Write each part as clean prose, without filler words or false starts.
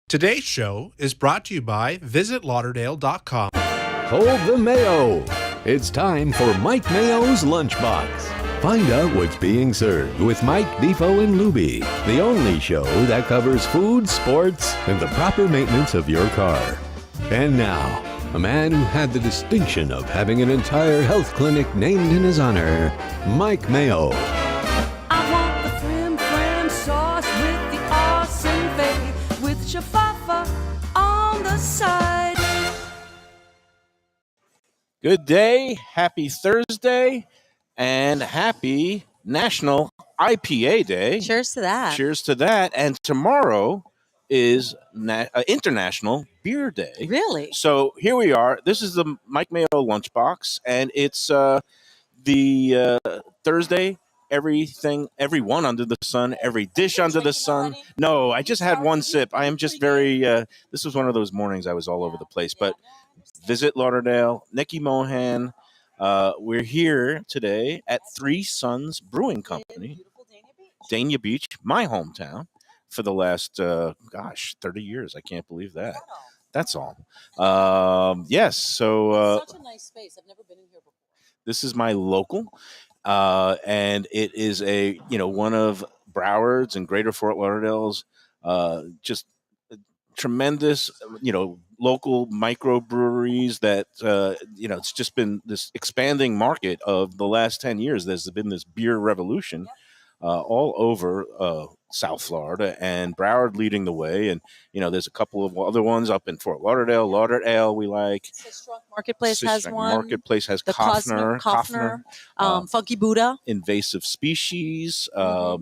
Today's show is brought to you by visitlauderdale.com. Hold the Mayo. It's time for Mike Mayo's Lunchbox. Find out what's being served with Mike, Defo, and Luby, the only show that covers food, sports, and the proper maintenance of your car. And now, a man who had the distinction of having an entire health clinic named in his honor, Mike Mayo. I want the flim-flam sauce with the awesome fave, with shafafa on the side. Good day, happy Thursday, and happy National IPA Day. Cheers to that. Cheers to that. And tomorrow is International Beer Day. Really? So here we are. This is the Mike Mayo Lunchbox, and it's the Thursday. Everyone under the sun, every dish under the sun. No, I just had one sip. I am just very, this was one of those mornings I was all over the place. But visit Lauderdale, Neki Mohan. We're here today at Three Sons Brewing Company, Dania Beach, my hometown, for the last, 30 years. I can't believe that. That's all. Yes, so... such a nice space. I've never been in here before. This is my local. And it is one of Broward's and Greater Fort Lauderdale's just tremendous, local microbreweries that, it's just been this expanding market of the last 10 years. There's been this beer revolution all over South Florida, and Broward leading the way. And, there's a couple of other ones up in Fort Lauderdale. Lauderdale we like. Sistrunk Marketplace has Sistrunk one. Marketplace has the Kaufner. Funky Buddha. Invasive Species.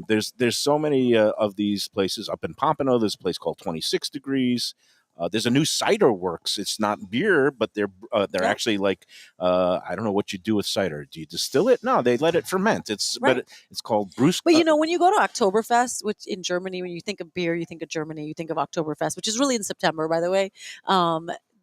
There's so many of these places. Up in Pompano, there's a place called 26 Degrees. There's a new cider works. It's not beer, but they're actually like I don't know what you do with cider. Do you distill it? No, they let it ferment. It's called Bruce. But when you go to Oktoberfest, which in Germany, when you think of beer, you think of Germany, you think of Oktoberfest, which is really in September, by the way.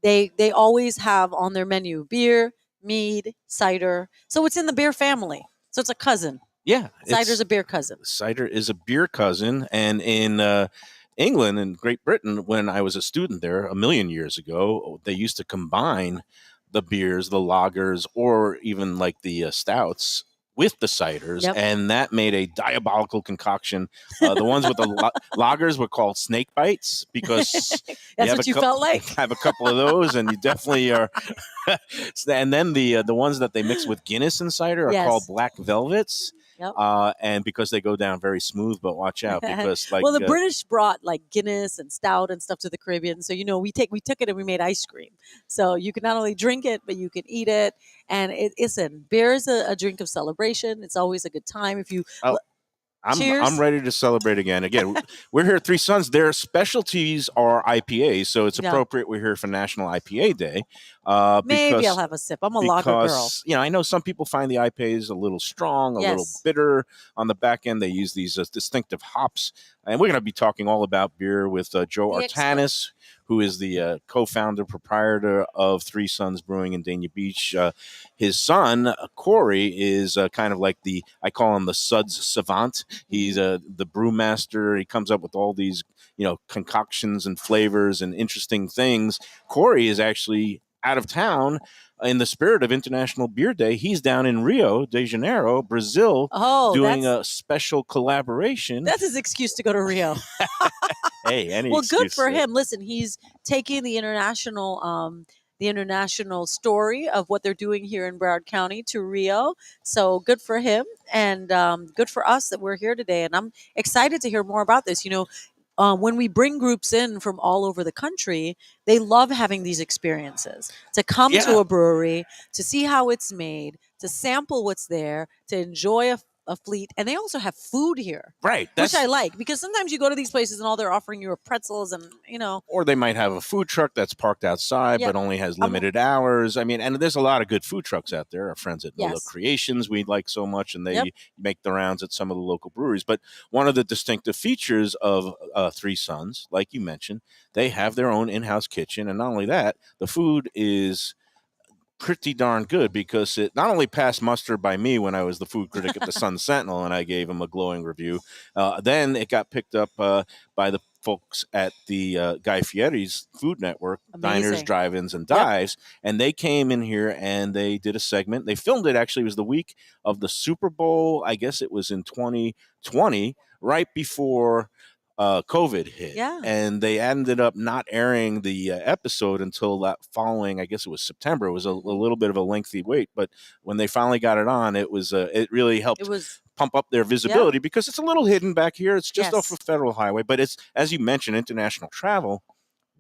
They always have on their menu beer, mead, cider. So it's in the beer family. So it's a cousin. Yeah, Cider's a beer cousin. Cider is a beer cousin, and in England and Great Britain, when I was a student there a million years ago, they used to combine the beers, the lagers, or even like the stouts with the ciders, and that made a diabolical concoction. The ones with the lagers were called snake bites because that's what you felt like. Have a couple of those, and you definitely are. And then the ones that they mix with Guinness and cider are called black velvets. Yep. And because they go down very smooth, but watch out because the British brought like Guinness and stout and stuff to the Caribbean. So we took it and we made ice cream. So you can not only drink it, but you can eat it. And beer is a drink of celebration. It's always a good time. If you I'm ready to celebrate again. Again, we're here at Three Sons. Their specialties are IPAs, so it's appropriate we're here for National IPA Day. Maybe I'll have a sip. I'm a lager girl. I know some people find the IPAs a little strong, a little bitter on the back end. They use these distinctive hops. And we're going to be talking all about beer with Joe Artanis, who is the co-founder, proprietor of Three Sons Brewing in Dania Beach. His son, Corey, is kind of like I call him the suds savant. He's the brewmaster. He comes up with all these, concoctions and flavors and interesting things. Corey is actually out of town in the spirit of International Beer Day. He's down in Rio de Janeiro, Brazil, doing a special collaboration. That's his excuse to go to Rio. Hey, any excuse. Good for him. Him. Listen, he's taking the international story of what they're doing here in Broward County to Rio. So good for him, and good for us that we're here today. And I'm excited to hear more about this. When we bring groups in from all over the country, they love having these experiences to come to a brewery, to see how it's made, to sample what's there, to enjoy a fleet. And they also have food here. Right. Which I like, because sometimes you go to these places and all they're offering you are pretzels and, Or they might have a food truck that's parked outside but only has limited hours. I mean, and there's a lot of good food trucks out there. Our friends at Nola Creations we like so much, and they make the rounds at some of the local breweries. But one of the distinctive features of Three Sons, like you mentioned, they have their own in-house kitchen. And not only that, the food is pretty darn good, because it not only passed muster by me when I was the food critic at the Sun Sentinel and I gave him a glowing review, then it got picked up by the folks at the Guy Fieri's Food Network, Amazing. Diners, Drive-Ins, and Dives, and they came in here and they did a segment. They filmed it, actually. It was the week of the Super Bowl. I guess it was in 2020, right before COVID hit. Yeah. And they ended up not airing the episode until that following, I guess it was September. It was a little bit of a lengthy wait, but when they finally got it on, it was it really helped pump up their visibility because it's a little hidden back here. It's just off a federal highway, but it's, as you mentioned, international travel.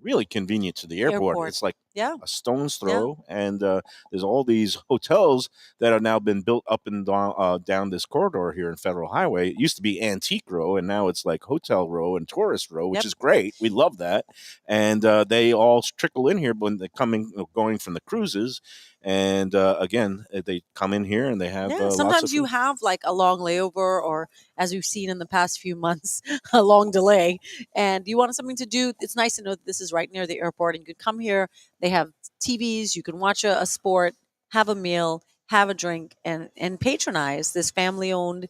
Really convenient to the airport. It's like a stone's throw, and there's all these hotels that have now been built up and down this corridor here in Federal Highway. It used to be Antique Row, and now it's like Hotel Row and Tourist Row, which is great. We love that, and they all trickle in here when they're going from the cruises. And again, they come in here and they have. Sometimes you have like a long layover, or as we've seen in the past few months, a long delay, and you want something to do. It's nice to know that this is right near the airport, and you could come here. They have TVs. You can watch a sport, have a meal, have a drink, and patronize this family-owned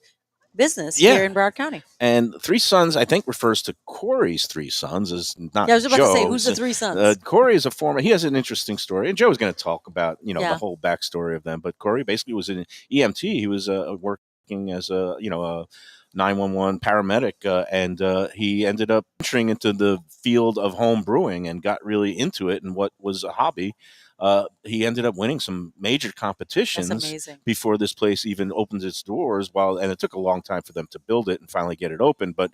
business here in Broward County. And Three Sons, I think, refers to Corey's three sons, is not I was about Joe's. to say, who's the three sons? Corey is a former. He has an interesting story, and Joe was going to talk about the whole backstory of them. But Corey basically was an EMT. He was working as a 911 paramedic, and he ended up entering into the field of home brewing and got really into it, and what was a hobby. He ended up winning some major competitions before this place even opened its doors. And it took a long time for them to build it and finally get it open. But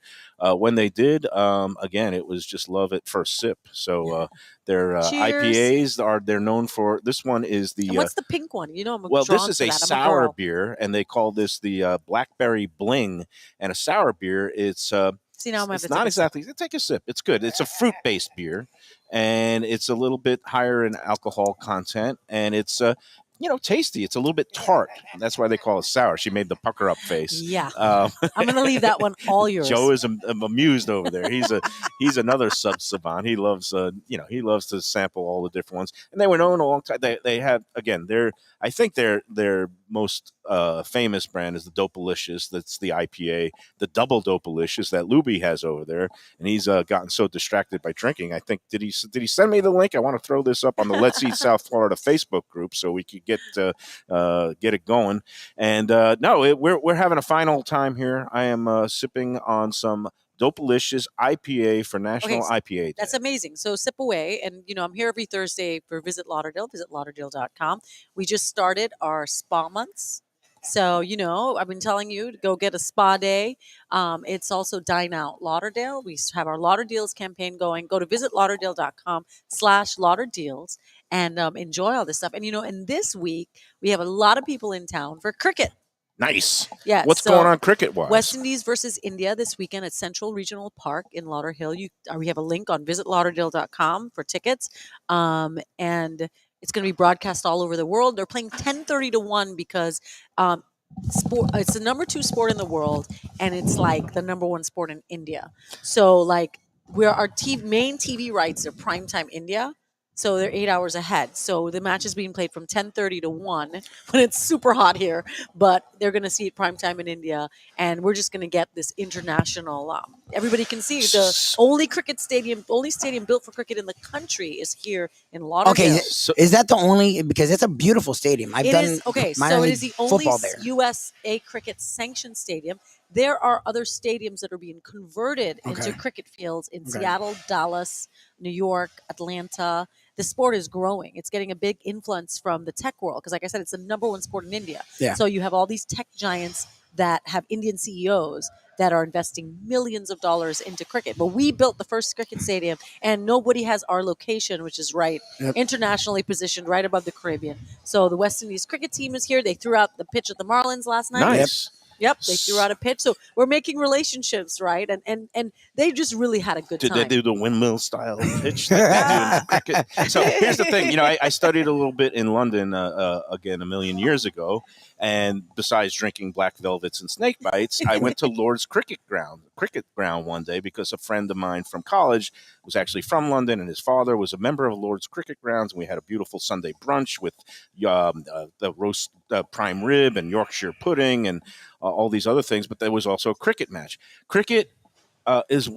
when they did, again, it was just love at first sip. So their IPAs they're known for. This one is the. And what's the pink one? I'm this is a sour beer, and they call this the Blackberry Bling. And a sour beer, it's not exactly. Take a sip. It's good. It's a fruit-based beer, and it's a little bit higher in alcohol content, and it's tasty. It's a little bit tart. That's why they call it sour. She made the pucker up face. Yeah, I'm going to leave that one all yours. Joe is amused over there. He's another savant. He loves he loves to sample all the different ones. And they were known a long time. They have again. I think their most famous brand is the Dopalicious. That's the IPA, the double Dopalicious that Luby has over there. And he's gotten so distracted by drinking. I think did he send me the link? I want to throw this up on the Let's Eat South Florida Facebook group so we could get it going. And we're having a final time here. I am sipping on some Dopalicious IPA for National IPA Day. That's amazing. So sip away. And, I'm here every Thursday for Visit Lauderdale, visitlauderdale.com. We just started our spa months. So, I've been telling you to go get a spa day. It's also Dine Out Lauderdale. We have our Lauderdeals campaign going. Go to visitlauderdale.com/Lauderdeals and enjoy all this stuff. And, and this week we have a lot of people in town for cricket. Nice. Yeah. What's going on cricket-wise? West Indies versus India this weekend at Central Regional Park in Lauderhill. We have a link on visitlauderdale.com for tickets. And it's going to be broadcast all over the world. They're playing 10:30 to 1 because it's the number 2 sport in the world, and it's like the number 1 sport in India. So like our main TV rights are primetime India. So they're 8 hours ahead. So the match is being played from 10:30 to 1 when it's super hot here. But they're going to see it primetime in India. And we're just going to get this international. Everybody can see the only stadium built for cricket in the country is here in Lauderdale. Okay, is that the only? Because it's a beautiful stadium. So it is the only USA cricket sanctioned stadium. There are other stadiums that are being converted into cricket fields in Seattle, Dallas, New York, Atlanta. The sport is growing. It's getting a big influence from the tech world because, like I said, it's the number 1 sport in India. Yeah. So you have all these tech giants that have Indian CEOs that are investing millions of dollars into cricket. But we built the first cricket stadium, and nobody has our location, which is internationally positioned right above the Caribbean. So the West Indies cricket team is here. They threw out the pitch at the Marlins last night. Nice. Yep, they threw out a pitch. So we're making relationships, right? And they just really had a good time. Did they do the windmill style pitch? That they do in cricket? So here's the thing. I studied a little bit in London, again, a million years ago. And besides drinking black velvets and snake bites, I went to Lord's cricket ground one day because a friend of mine from college was actually from London, and his father was a member of Lord's cricket grounds. And we had a beautiful Sunday brunch with the roast prime rib and Yorkshire pudding and all these other things. But there was also a cricket match. Cricket is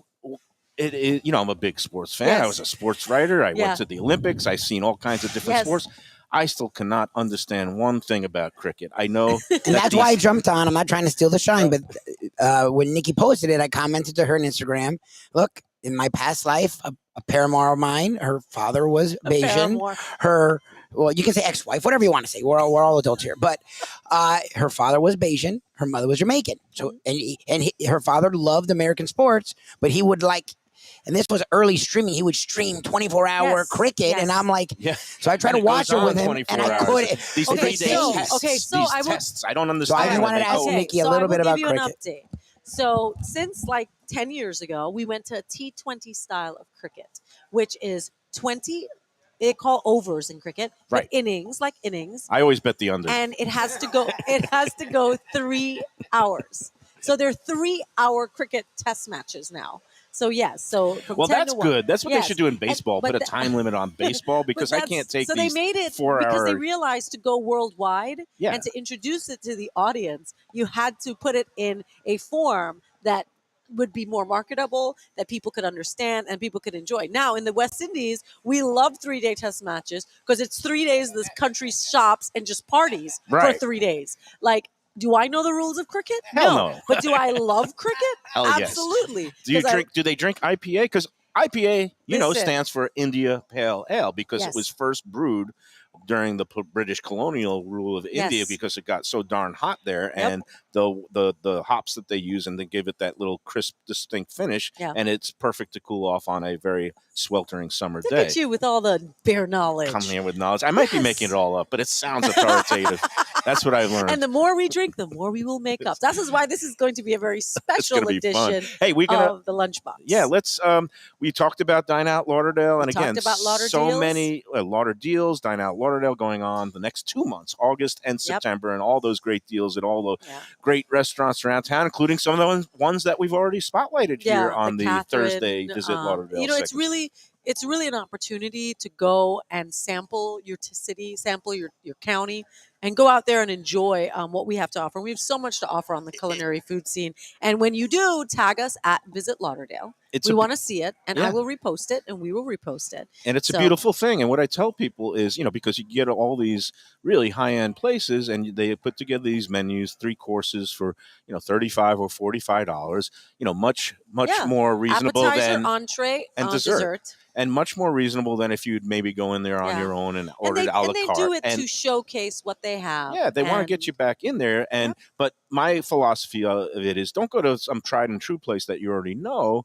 It is, I'm a big sports fan. I was a sports writer. I went to the Olympics. I've seen all kinds of different sports. I still cannot understand one thing about cricket. I know, and that's why I jumped on. I'm not trying to steal the shine, but when Nikki posted it, I commented to her on Instagram. Look, in my past life, a paramour of mine, her father was Bayesian. Well, you can say ex-wife, whatever you want to say. We're all adults here, but her father was Bayesian, her mother was Jamaican. So, her father loved American sports, but he would and this was early streaming. He would stream 24-hour cricket, and I'm like, so I tried to watch it with him, and I couldn't. These 3 days tests. I don't understand. So I just wanted to ask Nikki a little bit about cricket. An update. So since 10 years ago, we went to a T20 style of cricket, which is 20. They call overs in cricket, but innings. I always bet the under, and it has to go. It has to go 3 hours. So they're 3-hour cricket test matches now. So yes, from 10 that's to 1. good. That's what they should do in baseball. Put a time limit on baseball because I can't take. So they made it because they realized to go worldwide and to introduce it to the audience, you had to put it in a form that would be more marketable, that people could understand and people could enjoy. Now in the West Indies, we love 3-day test matches because it's 3 days the country shops and just parties for 3 days. Do I know the rules of cricket? Hell no. But do I love cricket? Hell Absolutely. Yes. Do they drink IPA? Because IPA, stands for India Pale Ale because it was first brewed during the British colonial rule of India because it got so darn hot there, and the hops that they use and they give it that little crisp, distinct finish, and it's perfect to cool off on a very sweltering summer day. Look at you with all the bare knowledge. Come here with knowledge. I might be making it all up, but it sounds authoritative. That's what I've learned. And the more we drink, the more we will make up. This is why this is going to be a very special edition of the Lunchbox. Yeah, let's. We talked about Dine Out Lauderdale, and again, so many Lauder deals, Dine Out Lauderdale going on the next 2 months, August and September, and all those great deals at all the great restaurants around town, including some of the ones that we've already spotlighted here on the Thursday Visit Lauderdale. It's really an opportunity to go and sample your city, sample your county, and go out there and enjoy what we have to offer. We have so much to offer on the culinary food scene. And when you do, tag us at Visit Lauderdale. We want to see it, and I will repost it, and we will repost it. And it's a beautiful thing. And what I tell people is, because you get all these really high-end places, and they put together these menus, 3 courses for, $35 or $45, much more reasonable than entree, and dessert. And much more reasonable than if you'd maybe go in there on your own and order it a la carte. And they do it to showcase what they have. Yeah, they want to get you back in there. But my philosophy of it is don't go to some tried and true place that you already know.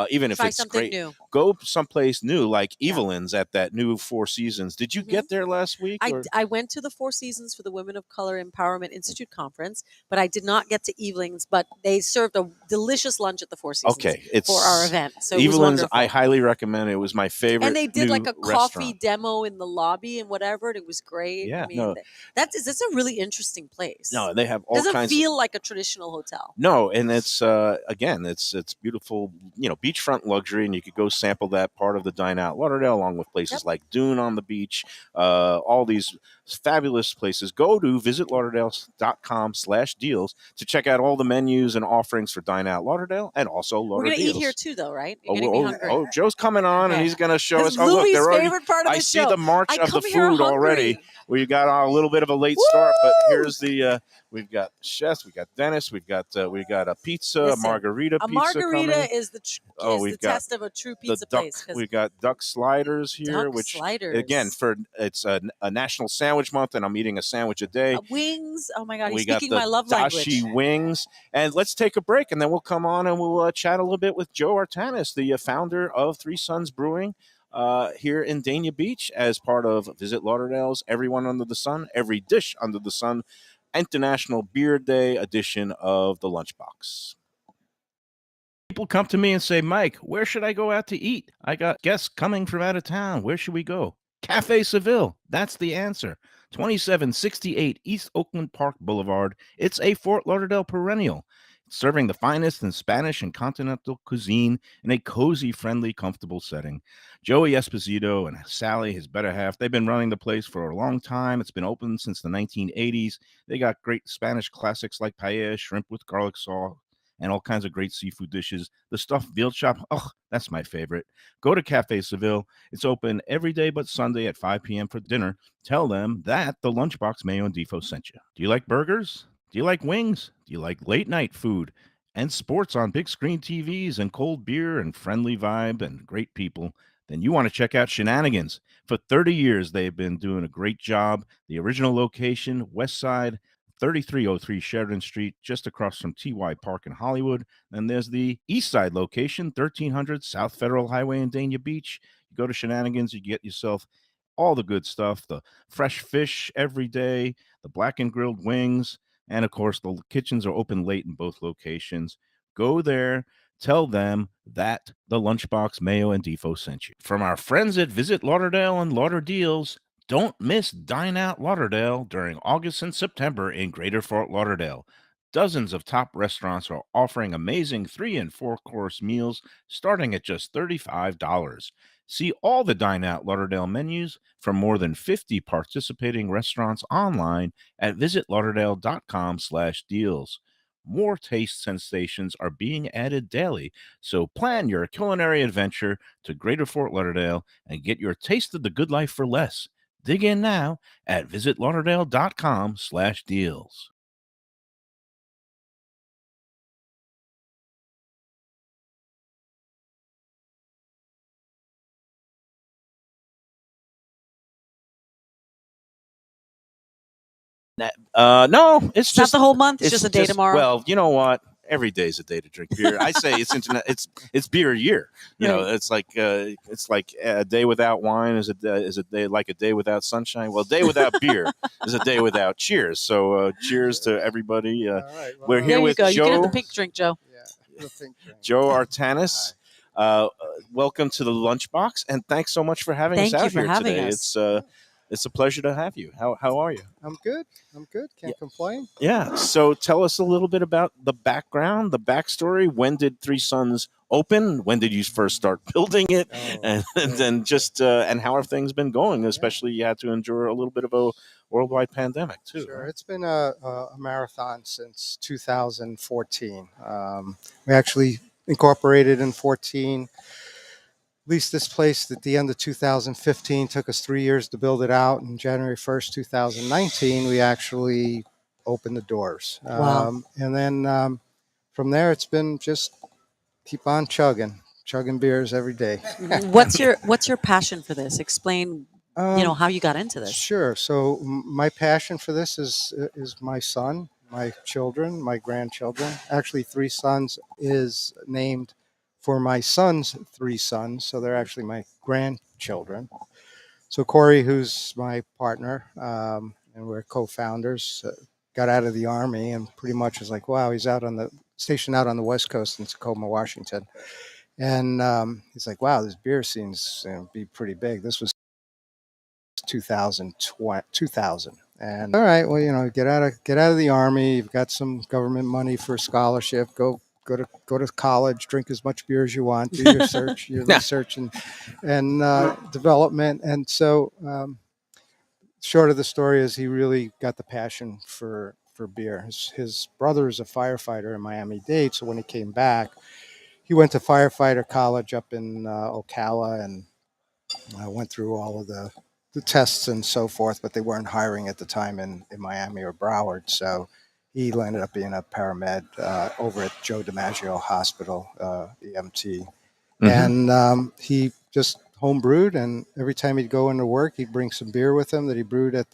Even if it's great, go someplace new like Evelyn's at that new Four Seasons. Did you get there last week? I went to the Four Seasons for the Women of Color Empowerment Institute conference, but I did not get to Evelyn's. But they served a delicious lunch at the Four Seasons for our event. So Evelyn's, I highly recommend it. It was my favorite. And they did a coffee restaurant demo in the lobby and whatever, and it was great. Yeah, that's a really interesting place. No, they have all kinds. Doesn't feel like a traditional hotel. No, and it's again, it's beautiful. Beachfront luxury, and you could go sample that part of the Dine Out Lauderdale along with places like Dune on the beach, all these fabulous places. Go to visitlauderdale.com/deals to check out all the menus and offerings for Dine Out Lauderdale and also Lauderdale. We're going to eat here too, though, right? You're going to be hungry. Oh, Joe's coming on, and he's going to show us. Louis' favorite part of the show. I see the march of the food already. We got a little bit of a late start, but here's the we've got chefs, we got Dennis, we got a pizza, a margarita pizza. A margarita coming. Is the test of a true pizza place. We've got duck sliders here, again it's a National Sandwich Month, and I'm eating a sandwich a day. Wings, oh my God, he's speaking my love language. Dashi wings, and let's take a break, and then we'll come on and we'll chat a little bit with Joe Artanis, the founder of Three Sons Brewing. Here in Dania Beach as part of Visit Lauderdale's Everyone Under the Sun, Every Dish Under the Sun, International Beer Day edition of the Lunchbox. People come to me and say, Mike, where should I go out to eat? I got guests coming from out of town. Where should we go? Cafe Seville. That's the answer. 2768 East Oakland Park Boulevard. It's a Fort Lauderdale perennial. Serving the finest in Spanish and continental cuisine in a cozy, friendly, comfortable setting. Joey Esposito and Sally, his better half, they've been running the place for a long time. It's been open since the 1980s. They got great Spanish classics like paella, shrimp with garlic sauce, and all kinds of great seafood dishes. The stuffed veal chop, oh, that's my favorite. Go to Cafe Seville. It's open every day but Sunday at 5 p.m. for dinner. Tell them that the Lunchbox Mayo and Defo sent you. Do you like burgers? Do you like wings? Do you like late night food and sports on big screen TVs and cold beer and friendly vibe and great people? Then you want to check out Shenanigans. For 30 years, they've been doing a great job. The original location, West Side, 3303 Sheridan Street, just across from TY Park in Hollywood. Then there's the East Side location, 1300 South Federal Highway in Dania Beach. You go to Shenanigans, you get yourself all the good stuff, the fresh fish every day, the black and grilled wings, and of course, the kitchens are open late in both locations. Go there. Tell them that the Lunchbox Mayo and Defo sent you. From our friends at Visit Lauderdale and Lauderdeals, don't miss Dine Out Lauderdale during August and September in Greater Fort Lauderdale. Dozens of top restaurants are offering amazing 3 and 4 course meals starting at just $35. See all the Dine Out Lauderdale menus from more than 50 participating restaurants online at visitlauderdale.com/deals. More taste sensations are being added daily, so plan your culinary adventure to Greater Fort Lauderdale and get your taste of the good life for less. Dig in now at visitlauderdale.com/deals. No, it's Not just the whole month. It's just a day tomorrow. Well, you know what? Every day is a day to drink beer. I say it's internet. It's beer a year. You know, Right. it's like a day without wine is a day like a day without sunshine. Well, a day without beer is a day without cheers. So cheers to everybody. All right. Well, We're There here you with go. You can have Joe the pink drink, Joe. Yeah, the pink drink. Joe Artanis. Welcome to the Lunchbox, and thanks so much for having Thank us you out for here having today. us. It's a pleasure to have you. How are you? I'm good. Can't complain. Yeah. So tell us a little bit about the background, the backstory. When did Three Sons open? When did you first start building it? Oh, And then just and how have things been going? Especially you had to endure a little bit of a worldwide pandemic too. Sure. Right? It's been a marathon since 2014. We actually incorporated in 14. Leased this place at the end of 2015. Took us 3 years to build it out. And January 1st, 2019, we actually opened the doors. Wow. And then from there, it's been just keep on chugging beers every day. What's your passion for this? Explain, Um, how you got into this. Sure. So my passion for this is my son, my children, my grandchildren. Actually, Three Sons is named for my son's three sons, so they're actually my grandchildren. So Corey, who's my partner, and we're co-founders, got out of the army and pretty much was like, wow, he's stationed out on the West Coast in Tacoma, Washington, and he's like, wow, this beer scene's be pretty big. This was 2000. And all right, well, get out of the army. You've got some government money for a scholarship. Go to college. Drink as much beer as you want. Do your your research and development. And so, short of the story is he really got the passion for beer. His brother is a firefighter in Miami-Dade, so when he came back, he went to firefighter college up in Ocala and went through all of the tests and so forth, but they weren't hiring at the time in Miami or Broward. So he ended up being a paramed over at Joe DiMaggio Hospital, EMT. Mm-hmm. And he just home brewed, and every time he'd go into work, he'd bring some beer with him that he brewed at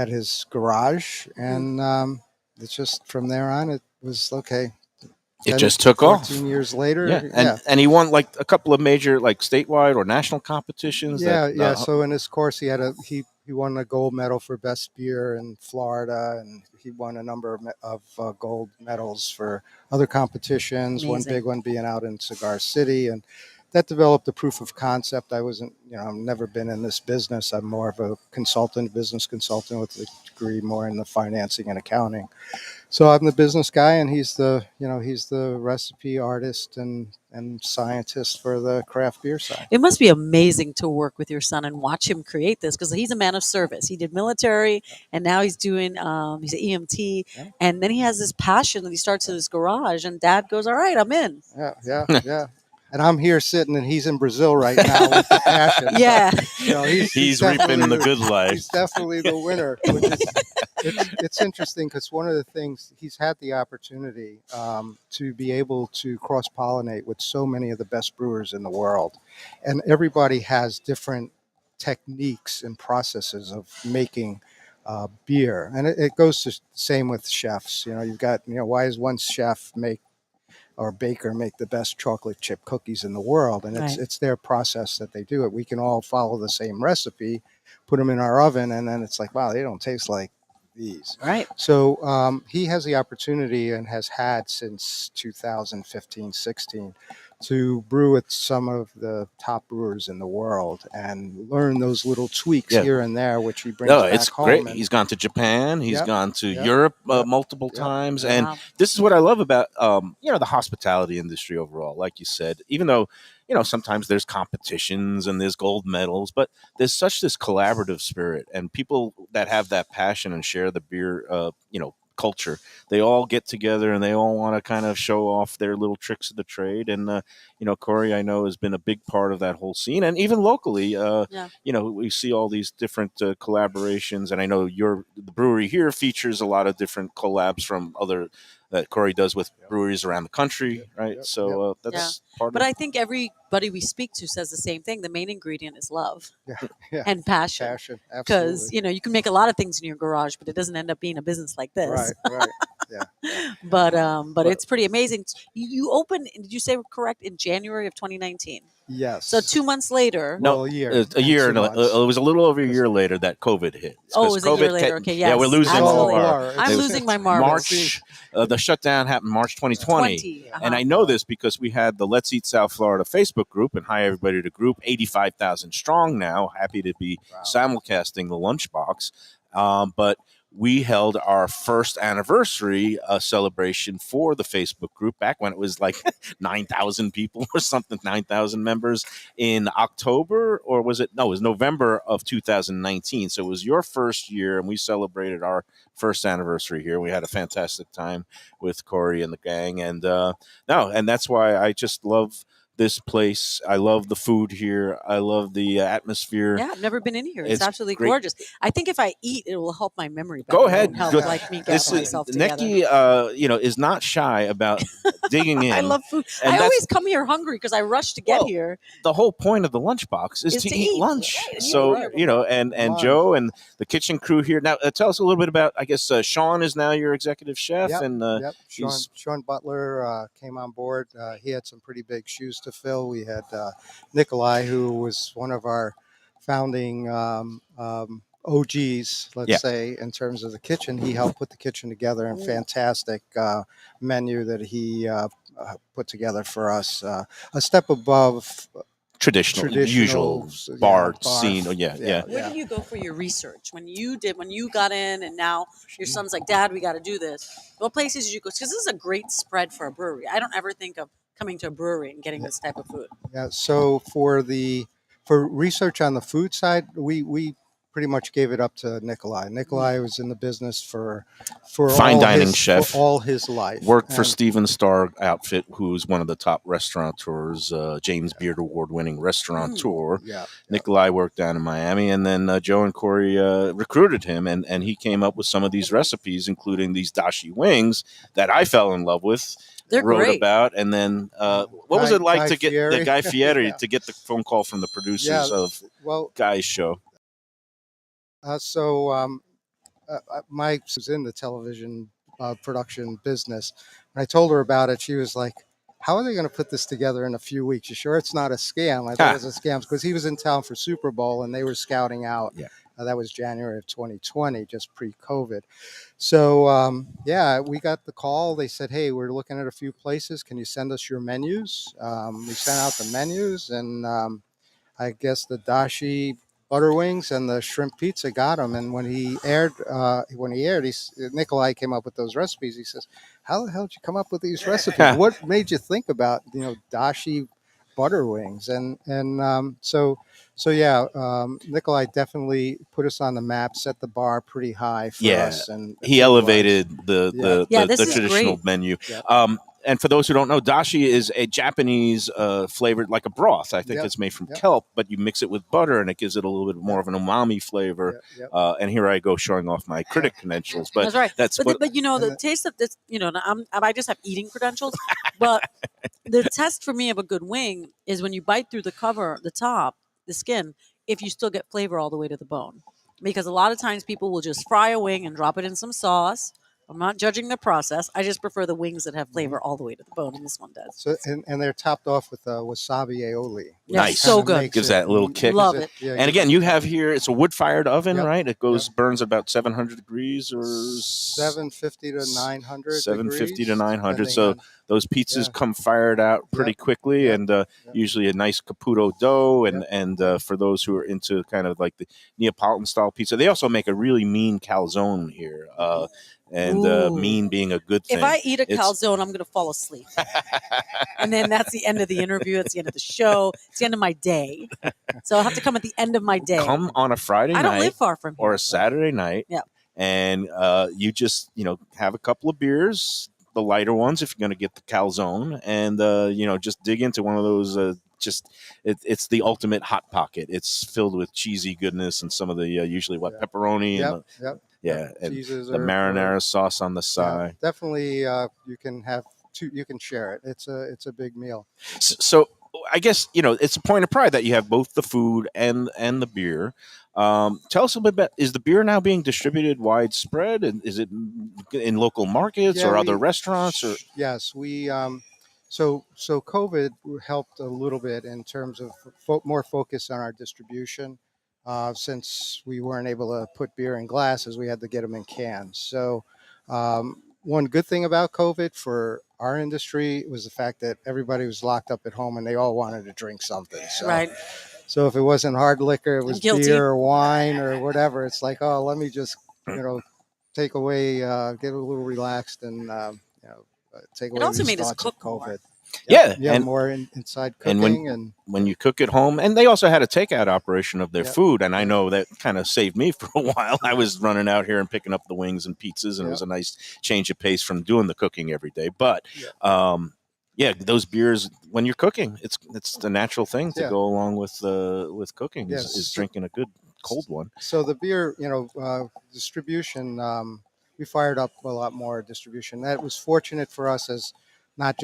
his garage. And it's just from there on, it was okay. It just took off. 14 years later. Yeah. And he won like a couple of major like statewide or national competitions. Yeah. So in his course, he won a gold medal for best beer in Florida, and he won a number of gold medals for other competitions. Amazing. One big one being out in Cigar City, and that developed a proof of concept. I wasn't, I've never been in this business. I'm more of a consultant, business consultant with a degree more in the financing and accounting. So I'm the business guy, and he's the recipe artist and scientist for the craft beer side. It must be amazing to work with your son and watch him create this, because he's a man of service. He did military, and now he's doing he's an EMT, and then he has this passion that he starts in his garage. And Dad goes, "All right, I'm in." Yeah. And I'm here sitting, and he's in Brazil right now with the passion. Yeah. So, he's reaping the good life. He's definitely the winner. Which is, it's interesting because one of the things he's had the opportunity to be able to cross-pollinate with so many of the best brewers in the world, and everybody has different techniques and processes of making beer, and it goes to same with chefs. You've got why does one chef make or baker make the best chocolate chip cookies in the world, and it's their process that they do it. We can all follow the same recipe, put them in our oven, and then it's like, wow, they don't taste like these. Right. So he has the opportunity and has had since 2015-16 to brew with some of the top brewers in the world and learn those little tweaks here and there, which he brings back it's home. great. He's gone to Japan. He's gone to Europe multiple times. And this is what I love about, the hospitality industry overall. Like you said, even though, sometimes there's competitions and there's gold medals, but there's such this collaborative spirit, and people that have that passion and share the beer, culture. They all get together and they all want to kind of show off their little tricks of the trade. And, Corey, I know, has been a big part of that whole scene. And even locally, we see all these different collaborations. And I know the brewery here features a lot of different collabs from other that Corey does with breweries around the country, right? That's part of it. But I think everybody we speak to says the same thing. The main ingredient is love and passion. Passion, because you can make a lot of things in your garage, but it doesn't end up being a business like this. Right. But it's pretty amazing. You opened, did you say correct, in January of 2019? Yes. So 2 months later. No, a year. A year. It was a little over a year later that COVID hit. Oh, it was a year later. Okay, yes. Yeah, we're losing all of our. I'm losing my marbles. March. The shutdown happened March 2020. And I know this because we had the Let's Eat South Florida Facebook group, and hi everybody to group, 85,000 strong now. Happy to be simulcasting the Lunchbox. But we held our first anniversary celebration for the Facebook group back when it was like 9,000 people or something, 9,000 members in October, or was it? No, it was November of 2019. So it was your first year, and we celebrated our first anniversary here. We had a fantastic time with Corey and the gang, and and that's why I just love this place. I love the food here. I love the atmosphere. Yeah, I've never been in here. It's absolutely gorgeous. I think if I eat, it will help my memory. Go ahead. Help like me get myself together. Neki, is not shy about digging in. I love food. And I always come here hungry because I rush to get here. The whole point of the Lunchbox is to eat lunch. Right. So, and Joe and the kitchen crew here. Now, tell us a little bit about, I guess, Sean is now your executive chef. Yep. And Sean Butler came on board. He had some pretty big shoes to fill. We had Nikolai, who was one of our founding OGs, let's say, in terms of the kitchen. He helped put the kitchen together, and fantastic menu that he put together for us. A step above traditional usual bar scene. Where did you go for your research when you got in, and now your son's like, Dad, we got to do this? What places did you go? Because this is a great spread for a brewery. I don't ever think of coming to a brewery and getting this type of food. Yeah. So for research on the food side, we pretty much gave it up to Nikolai. Nikolai was in the business for fine dining chef for all his life. Worked for Steven Starr Outfit, who's one of the top restaurateurs, James Beard Award winning restaurateur. Nikolai worked down in Miami, and then Joe and Corey recruited him, and he came up with some of these recipes, including these dashi wings that I fell in love with. They're wrote great. about, and then what was it like to get Fieri. the Guy Fieri to get the phone call from the producers of Guy's show? Mike was in the television production business. When I told her about it, she was like, how are they going to put this together in a few weeks? You sure it's not a scam? I thought it was a scam because he was in town for Super Bowl, and they were scouting out That was January of 2020, just pre-COVID. So yeah, we got the call. They said, "Hey, we're looking at a few places. Can you send us your menus?" We sent out the menus, and I guess the dashi butter wings and the shrimp pizza got him. And Nikolai came up with those recipes. He says, "How the hell did you come up with these recipes? What made you think about dashi butter wings?" So yeah, Nikolai definitely put us on the map, set the bar pretty high for us, and he elevated the traditional great. menu. Yeah. And for those who don't know, dashi is a Japanese flavored like a broth. I think it's made from kelp, but you mix it with butter and it gives it a little bit more of an umami flavor. And here I go showing off my critic credentials, but that's right. But the taste of this, I just have eating credentials, but the test for me of a good wing is when you bite through the cover, the top, the skin, if you still get flavor all the way to the bone. Because a lot of times people will just fry a wing and drop it in some sauce. I'm not judging the process. I just prefer the wings that have flavor all the way to the bone, and this one does. So and they're topped off with wasabi aioli. Nice, so good. Gives that little kick. Love it. And again, you have here it's a wood-fired oven, right? It burns about 700 degrees or 750 to 900. 750 to 900. So those pizzas come fired out pretty quickly, and usually a nice caputo dough. And for those who are into kind of like the Neapolitan style pizza, they also make a really mean calzone here. And mean being a good thing. If I eat a calzone, I'm going to fall asleep. And then that's the end of the interview. It's the end of the show. It's the end of my day. So I'll have to come at the end of my day. Come on a Friday night. I don't live far from here. Or a Saturday night. Yeah. And you just, have a couple of beers, the lighter ones if you're going to get the calzone, and, just dig into one of those it's the ultimate hot pocket. It's filled with cheesy goodness and some of the usually pepperoni and and the marinara sauce on the side. Definitely, you can have two. You can share it. It's a big meal. So I guess it's a point of pride that you have both the food and the beer. Tell us a bit about, is the beer now being distributed widespread, and is it in local markets or other restaurants? Or yes, we. So COVID helped a little bit in terms of more focus on our distribution. Since we weren't able to put beer in glasses, we had to get them in cans. So one good thing about COVID for our industry was the fact that everybody was locked up at home and they all wanted to drink something. So, right. So if it wasn't hard liquor, it was beer or wine or whatever. It's like, oh, let me just, take away, get a little relaxed and, take away. It also these made us thoughts cook of COVID. more. And more inside cooking, and when you cook at home, and they also had a takeout operation of their food, and I know that kind of saved me for a while. I was running out here and picking up the wings and pizzas, and it was a nice change of pace from doing the cooking every day. But those beers when you're cooking, it's the natural thing to go along with cooking is drinking a good cold one. So the beer, distribution, we fired up a lot more distribution. That was fortunate for us as not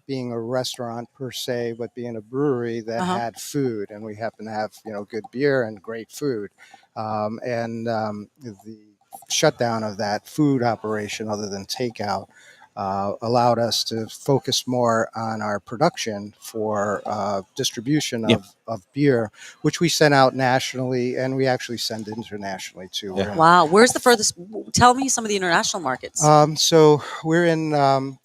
being a restaurant per se, but being a brewery that had food, and we happen to have good beer and great food. The shutdown of that food operation, other than takeout, allowed us to focus more on our production for distribution of beer, which we sent out nationally, and we actually send internationally too. Wow, where's the furthest? Tell me some of the international markets. So we're in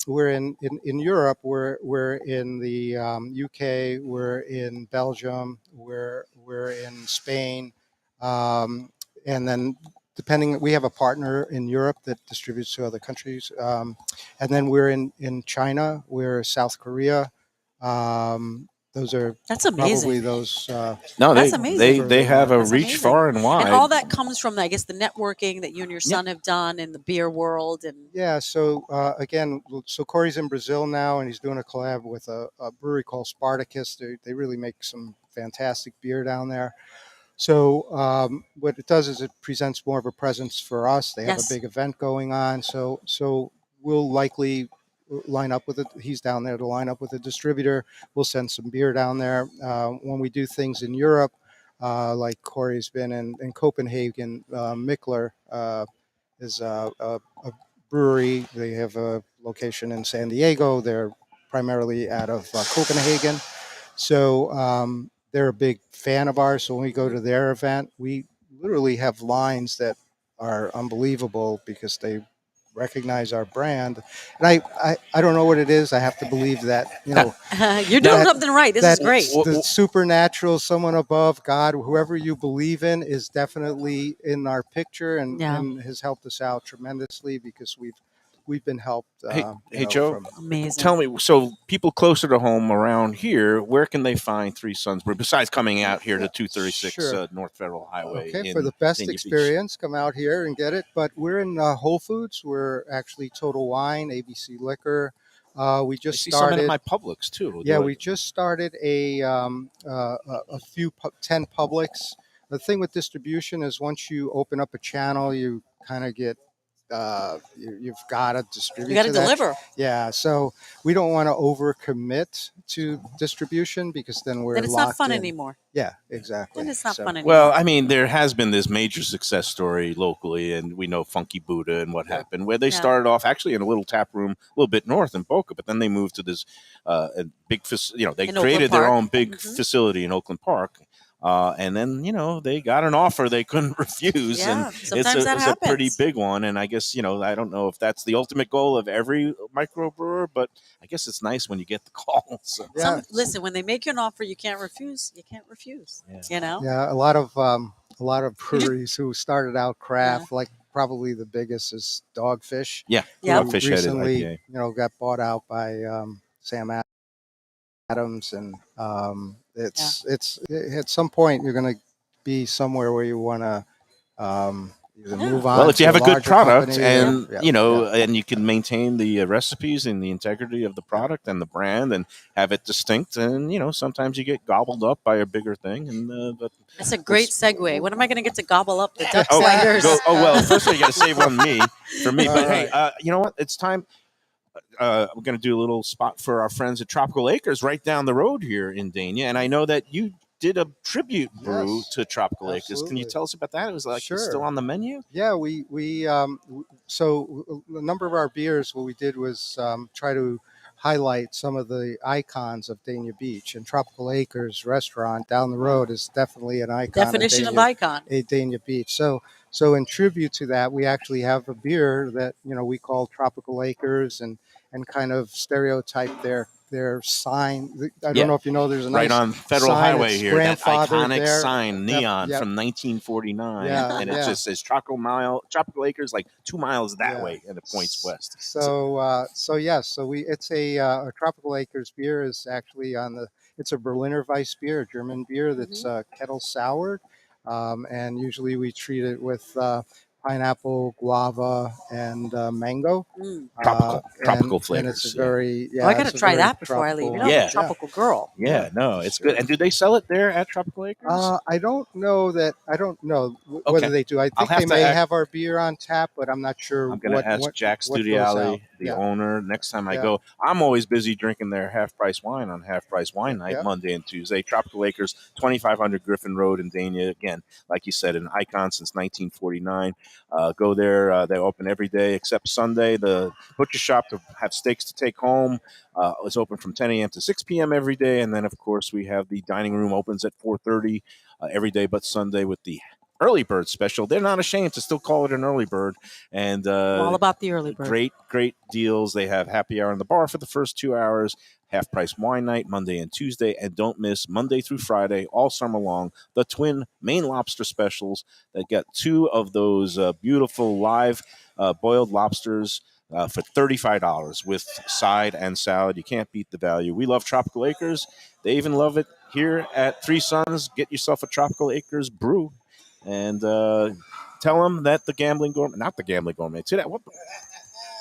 Europe. We're in the UK. We're in Belgium. We're in Spain, and then. We have a partner in Europe that distributes to other countries. And then we're in China, we're South Korea. That's amazing. Probably those. That's amazing. They have a reach far and wide. And all that comes from, I guess, the networking that you and your son have done in the beer world. So Corey's in Brazil now, and he's doing a collab with a brewery called Spartacus. They really make some fantastic beer down there. So what it does is it presents more of a presence for us. They have a big event going on. So we'll likely line up with it. He's down there to line up with a distributor. We'll send some beer down there. When we do things in Europe, like Corey's been in Copenhagen, Mikler is a brewery. They have a location in San Diego. They're primarily out of Copenhagen. So they're a big fan of ours. So when we go to their event, we literally have lines that are unbelievable because they recognize our brand. And I don't know what it is. I have to believe that, you know, You're doing something right. This is great. The supernatural, someone above, God, whoever you believe in, is definitely in our picture and has helped us out tremendously because we've been helped. Hey Joe, amazing. Tell me, so people closer to home around here, where can they find Three Sons Brew besides coming out here to 236 North Federal Highway? Okay, for the best experience, come out here and get it. But we're in Whole Foods. We're actually Total Wine, ABC Liquor. We just started some in my Publix too. Yeah, we just started a few 10 Publix. The thing with distribution is once you open up a channel, you kind of get you've got to distribute. You got to deliver. Yeah, so we don't want to overcommit to distribution because then it's not fun anymore. Yeah, exactly. Then it's not fun anymore. Well, I mean, there has been this major success story locally, and we know Funky Buddha and what happened, where they started off actually in a little tap room a little bit north in Boca, but then they moved to this big, they created their own big facility in Oakland Park. And then, they got an offer they couldn't refuse. Yeah, and sometimes it's a pretty big one. And I guess, I don't know if that's the ultimate goal of every microbrewer, but I guess it's nice when you get the call. So. Listen, when they make you an offer, you can't refuse. You can't refuse. Yeah. Yeah, a lot of breweries who started out craft, like probably the biggest is Dogfish. Yeah, Dogfish recently, got bought out by Sam Adams, and it's at some point you're going to be somewhere where you want to move on. Well, if you have a good product and company, and you can maintain the recipes and the integrity of the product and the brand and have it distinct, and sometimes you get gobbled up by a bigger thing. And that's a great segue. When am I going to get to gobble up the duck sliders? Well, first of all, you got to save one for me. But hey, you know what? It's time. We're going to do a little spot for our friends at Tropical Acres right down the road here in Dania. And I know that you did a tribute brew to Tropical Acres. Can you tell us about that? It was still on the menu? Yeah, so a number of our beers, what we did was try to highlight some of the icons of Dania Beach, and Tropical Acres restaurant down the road is definitely an icon. Definition of icon. Dania Beach. So in tribute to that, we actually have a beer that we call Tropical Acres and kind of stereotype their sign. I don't know if you know, there's a nice right on Federal Highway here, that iconic there. sign, neon from 1949, and it just says Tropical Acres, like 2 miles that way, and it points west. So it's a Tropical Acres beer is actually it's a Berliner Weiss beer, a German beer that's kettle soured, and usually we treat it with pineapple, guava, and mango. Tropical flavors. And it's very, I got to try that before I leave. I'm a tropical girl. Yeah, no, it's good. And do they sell it there at Tropical Acres? I don't know whether they do. I think they may have our beer on tap, but I'm not sure. I'm going to ask Jack Studiali, the owner, next time I go. I'm always busy drinking their half-price wine on half-price wine night, Monday and Tuesday. Tropical Acres, 2500 Griffin Road in Dania. Again, like you said, an icon since 1949. Go there. They open every day except Sunday. The butcher shop to have steaks to take home is open from 10 a.m. to 6 p.m. every day. And then, of course, we have the dining room opens at 4:30 every day but Sunday with the early bird special. They're not ashamed to still call it an early bird. And all about the early bird. Great deals. They have happy hour in the bar for the first 2 hours, half-price wine night Monday and Tuesday, and don't miss Monday through Friday all summer long the twin Maine lobster specials that get 2 of those beautiful live boiled lobsters for $35 with side and salad. You can't beat the value. We love Tropical Acres. They even love it here at Three Sons. Get yourself a Tropical Acres brew and tell them that the Gambling Gourmet, not the Gambling Gourmet,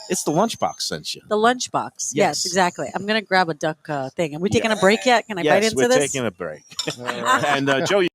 it's the Lunchbox sent you. The Lunchbox. Yes, exactly. I'm going to grab a duck thing. Are we taking a break yet? Can I bite into this? Yes, we're taking a break. And Joe, you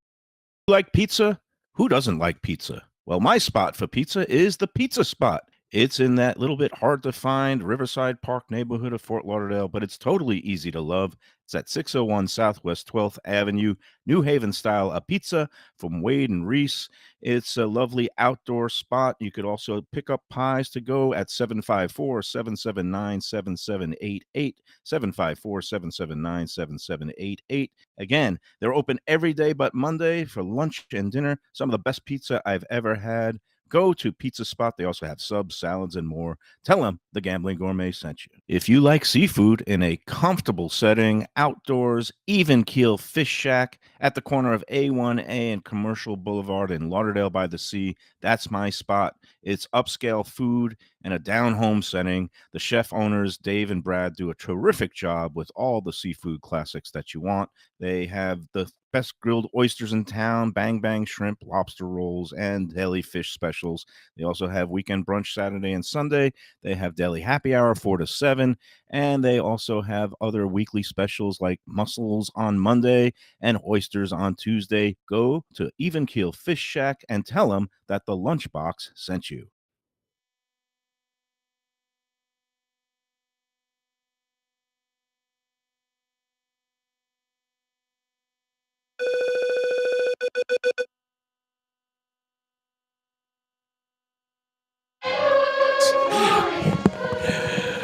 like pizza? Who doesn't like pizza? Well, my spot for pizza is the Pizza Spot. It's in that little bit hard to find Riverside Park neighborhood of Fort Lauderdale, but it's totally easy to love. It's at 601 Southwest 12th Avenue, New Haven style pizza from Wade and Reese. It's a lovely outdoor spot. You could also pick up pies to go at 754-779-7788, 754-779-7788. Again, they're open every day but Monday for lunch and dinner. Some of the best pizza I've ever had. Go to Pizza Spot. They also have subs, salads, and more. Tell them the Gambling Gourmet sent you. If you like seafood in a comfortable setting, outdoors, even keel fish shack at the corner of A1A and Commercial Boulevard in Lauderdale by the Sea, that's my spot. It's upscale food in a down-home setting. The chef owners, Dave and Brad, do a terrific job with all the seafood classics that you want. They have the best grilled oysters in town, bang bang shrimp, lobster rolls, and deli fish specials. They also have weekend brunch Saturday and Sunday. They have deli happy hour 4 to 7, and they also have other weekly specials like mussels on Monday and oysters on Tuesday. Go to Even Keel Fish Shack and tell them that the Lunchbox sent you.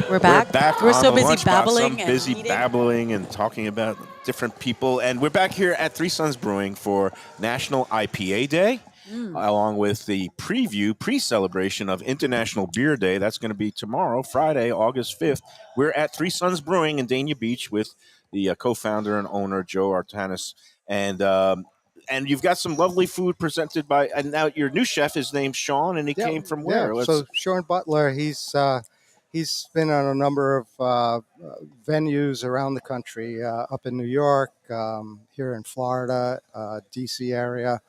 We're back. We're so busy babbling. Babbling and talking about different people. And we're back here at Three Sons Brewing for National IPA Day, along with the pre-celebration of International Beer Day. That's going to be tomorrow, Friday, August 5th. We're at Three Sons Brewing in Dania Beach with the co-founder and owner, Joe Artanis. And you've got some lovely food presented by, and now your new chef is named Sean, and he came from where? Yeah, so Sean Butler, he's been on a number of venues around the country, up in New York, here in Florida, D.C. area.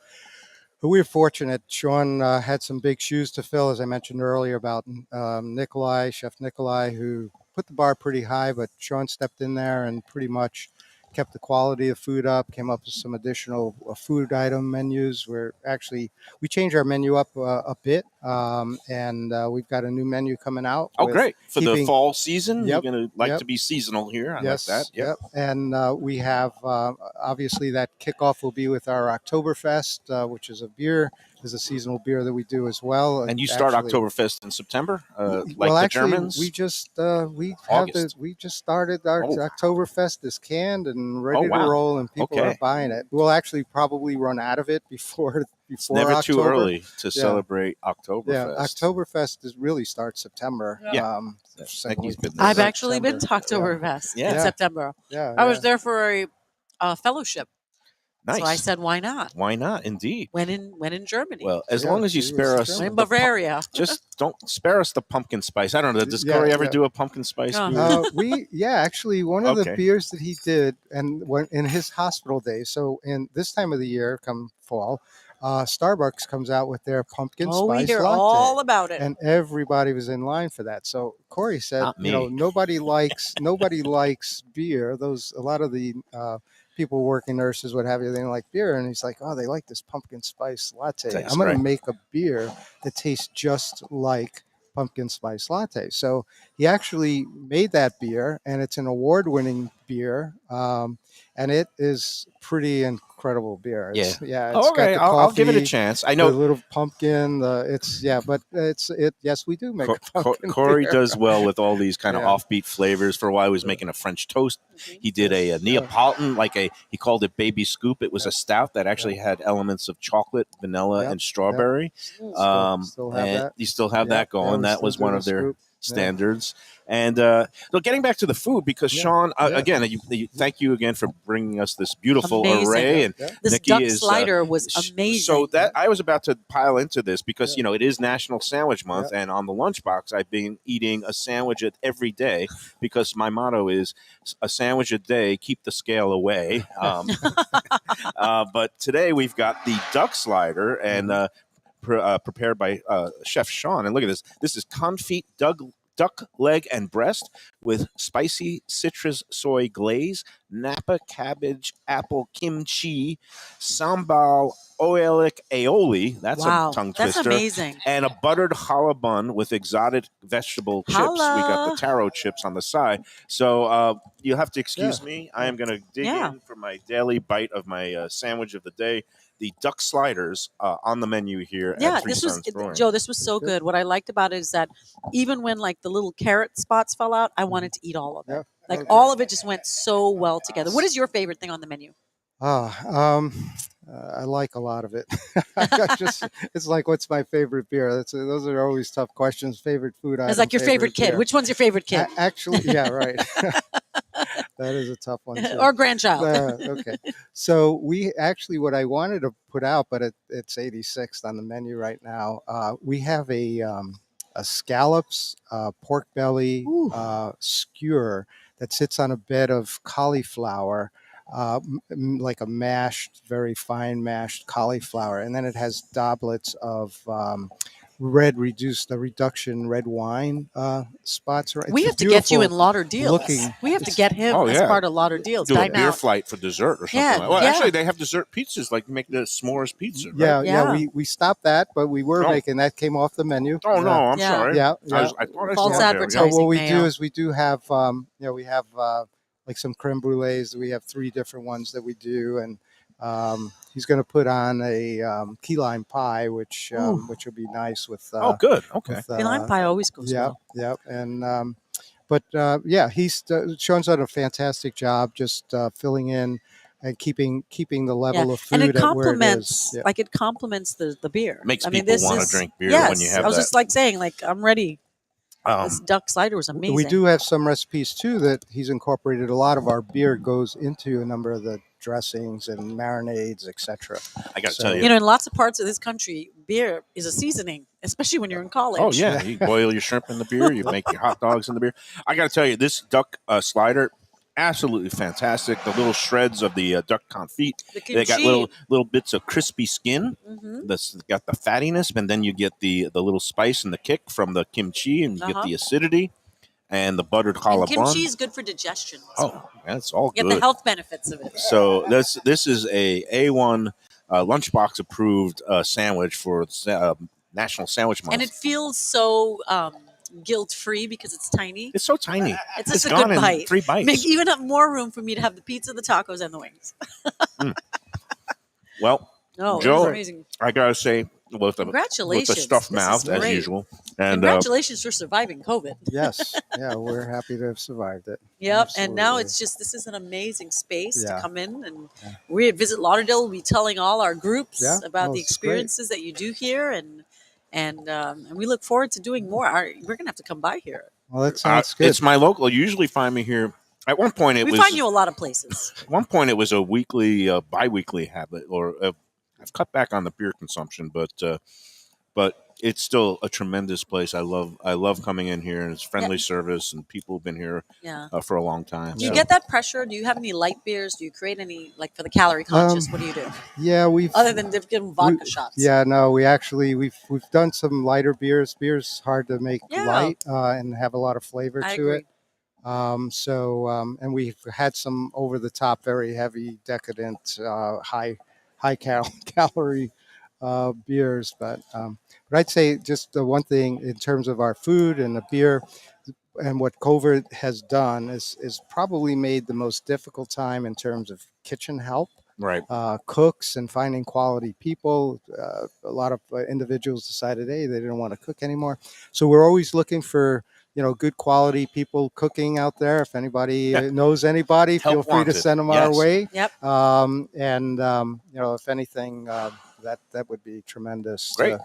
But we were fortunate. Sean had some big shoes to fill, as I mentioned earlier, about Chef Nikolai, who put the bar pretty high, but Sean stepped in there and pretty much kept the quality of food up, came up with some additional food item menus. We changed our menu up a bit, and we've got a new menu coming out. Oh, great. For the fall season? Yep, You're going to to be seasonal here. I like that. Yep. And we have, obviously, that kickoff will be with our Oktoberfest, which is a beer. Is a seasonal beer that we do as well. And you start Oktoberfest in September, the Germans? We just started our Oktoberfest is canned and ready to roll, and people are buying it. We'll actually probably run out of it before it's never October. Too early to celebrate Oktoberfest. Yeah, Oktoberfest really starts September. I've actually been to Oktoberfest in September. I was there for a fellowship. Nice. So I said, why not? Why not? Indeed. When in Germany. Well, as long as you spare us in Bavaria. Just don't spare us the pumpkin spice. I don't know. Does Corey ever do a pumpkin spice beer? Actually, one of the beers that he did, and in his hospital days. So in this time of the year, come fall, Starbucks comes out with their pumpkin spice we hear latte, all about it, and everybody was in line for that. So Corey said, nobody likes beer. A lot of the people working, nurses, what have you, they don't like beer. And he's like, oh, they like this pumpkin spice latte. I'm going to make a beer that tastes just like pumpkin spice latte. So he actually made that beer, and it's an award-winning beer. And it is pretty incredible beer. It's got the coffee, I'll give it a chance. I know the little pumpkin. Yes, we do make pumpkin Corey beer. does well with all these kind of offbeat flavors. For a while, he was making a French toast. He did a Neapolitan, he called it Baby Scoop. It was a stout that actually had elements of chocolate, vanilla, and strawberry. Still have that. You still have that going. That was one of their standards. And getting back to the food, because Sean, again, thank you again for bringing us this beautiful array. And this Nikki duck slider was amazing. So that I was about to pile into this because it is National Sandwich Month, and on the Lunchbox, I've been eating a sandwich every day because my motto is a sandwich a day, keep the scale away. But today we've got the duck slider and prepared by Chef Sean. And look at this. This is confit duck leg and breast with spicy citrus soy glaze, Napa cabbage apple kimchi, sambal oelic aioli. That's a tongue That's twister. amazing. And a buttered challah bun with exotic vegetable chips. We got the taro chips on the side. So you'll have to excuse me. I am going to dig in for my daily bite of my sandwich of the day. The duck sliders on the menu here at Three Sons Brewing. Joe, this was so good. What I liked about it is that even when like the little carrot spots fell out, I wanted to eat all of it. Like all of it just went so well together. What is your favorite thing on the menu? I like a lot of it. It's like, what's my favorite beer? Those are always tough questions. Favorite food item. It's like your favorite kid. Beer. Which one's your favorite kid? Actually, yeah, right. That is a tough one too. Or grandchild. Okay. So what I wanted to put out, but it's 86th on the menu right now. We have a scallops pork belly skewer that sits on a bed of cauliflower. Like a very fine mashed cauliflower, and then it has doblets of reduction red wine spots. Right, we have to get you in Lauderdale. We have to get him as part of Lauderdale. Do a beer flight for dessert or something. Well, actually, they have dessert pizzas, like you make the s'mores pizza. Right? Yeah. We stopped that, but we were making that came off the menu. Oh no, I'm sorry. Yeah. I thought false advertising. So what we do is we do have we have like some creme brulees. We have 3 different ones that we do, and he's going to put on a key lime pie, which will be nice with. Good. Okay. Key lime pie always goes well. Yeah, and he's Sean's done a fantastic job just filling in and keeping the level of food and it complements it complements the beer. Makes people want to drink beer when you have. I was just like saying, like, I'm ready. This duck slider was amazing. We do have some recipes too that he's incorporated. A lot of our beer goes into a number of the dressings and marinades, etc. I got to tell you, in lots of parts of this country, beer is a seasoning, especially when you're in college. Oh yeah, you boil your shrimp in the beer, you make your hot dogs in the beer. I got to tell you, this duck slider, absolutely fantastic. The little shreds of the duck confit, they got little bits of crispy skin. That's got the fattiness, and then you get the little spice and the kick from the kimchi, and you get the acidity and the buttered challah bun. Kimchi is good for digestion. That's all good. You get the health benefits of it. So this is a A1 Lunchbox approved sandwich for National Sandwich Month, and it feels so guilt-free because it's tiny. It's so tiny. It's just a good bite. 3 bites. Make even have more room for me to have the pizza, the tacos, and the wings. Well, Joe, amazing. I gotta say, with the stuffed mouth as usual, and congratulations for surviving COVID. Yes, we're happy to have survived it. Yep, absolutely. And now this is an amazing space to come in, and we at Visit Lauderdale will be telling all our groups about the experiences that you do here, and we look forward to doing more. We're gonna have to come by here. Well, that sounds good. It's my local. You usually find me here. At one point, we find you a lot of places. At one point, it was a weekly, bi-weekly habit, or I've cut back on the beer consumption, but it's still a tremendous place. I love coming in here, and it's friendly service, and people have been here for a long time. Do you get that pressure? Do you have any light beers? Do you create any, like, for the calorie conscious? What do you do? Yeah, other than give them vodka shots. Yeah, no, we've done some lighter beers. Beer's hard to make light and have a lot of flavor to it. And we've had some over the top, very heavy, decadent, high calorie beers, but I'd say just the one thing in terms of our food and the beer and what COVID has done is probably made the most difficult time in terms of kitchen help. Right. Cooks and finding quality people. A lot of individuals decided, hey, they didn't want to cook anymore. So we're always looking for good quality people cooking out there. If anybody knows anybody, feel free to send them our way. Yep. If anything, that would be tremendous. Great.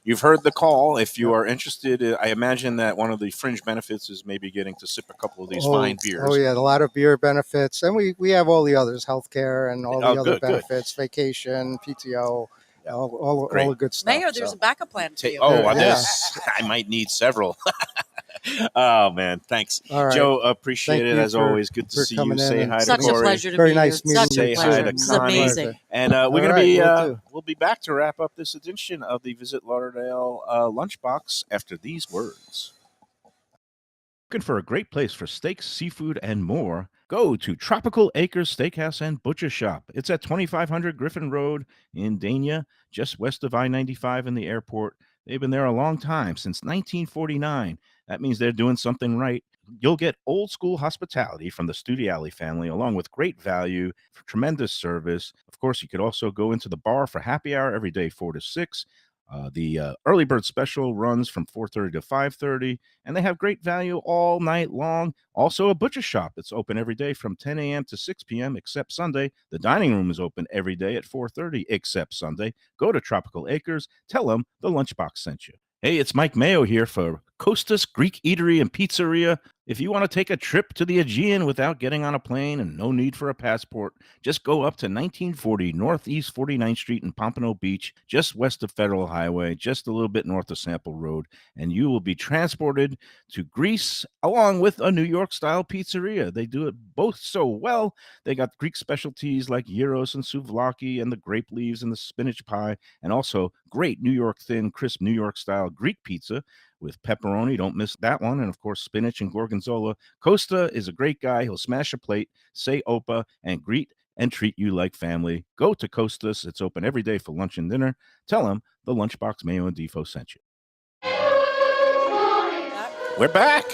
You've heard the call. If you are interested, I imagine that one of the fringe benefits is maybe getting to sip a couple of these fine beers. Oh yeah, a lot of beer benefits, and we have all the others, healthcare and all the other benefits, vacation, PTO. All the good stuff. Mayo, there's a backup plan for you. I might need several. Oh man, thanks, right. Joe. Appreciate it as always. Good to see you. Say hi to Corey. Such a pleasure to be here. Nice meeting you. Say hi to This is amazing. And we're gonna be we'll be back to wrap up this edition of the Visit Lauderdale Lunchbox after these words. Looking for a great place for steaks, seafood, and more? Go to Tropical Acres Steakhouse and Butcher Shop. It's at 2500 Griffin Road in Dania, just west of I-95 and the airport. They've been there a long time, since 1949. That means they're doing something right. You'll get old school hospitality from the Studiali family, along with great value, tremendous service. Of course, you could also go into the bar for happy hour every day, 4 to 6. The early bird special runs from 4:30 to 5:30, and they have great value all night long. Also, a butcher shop that's open every day from 10 a.m. to 6 p.m. except Sunday. The dining room is open every day at 4:30 except Sunday. Go to Tropical Acres. Tell them the Lunchbox sent you. Hey, it's Mike Mayo here for Costas Greek Eatery and Pizzeria. If you want to take a trip to the Aegean without getting on a plane and no need for a passport, just go up to 1940 Northeast 49th Street in Pompano Beach, just west of Federal Highway, just a little bit north of Sample Road, and you will be transported to Greece along with a New York-style pizzeria. They do it both so well. They got Greek specialties like gyros and souvlaki and the grape leaves and the spinach pie, and also great New York thin, crisp New York-style Greek pizza with pepperoni. Don't miss that one. And of course, spinach and gorgonzola. Costa is a great guy. He'll smash a plate, say Opa, and greet and treat you like family. Go to Costas. It's open every day for lunch and dinner. Tell him the Lunchbox Mayo and Defo sent you. We're back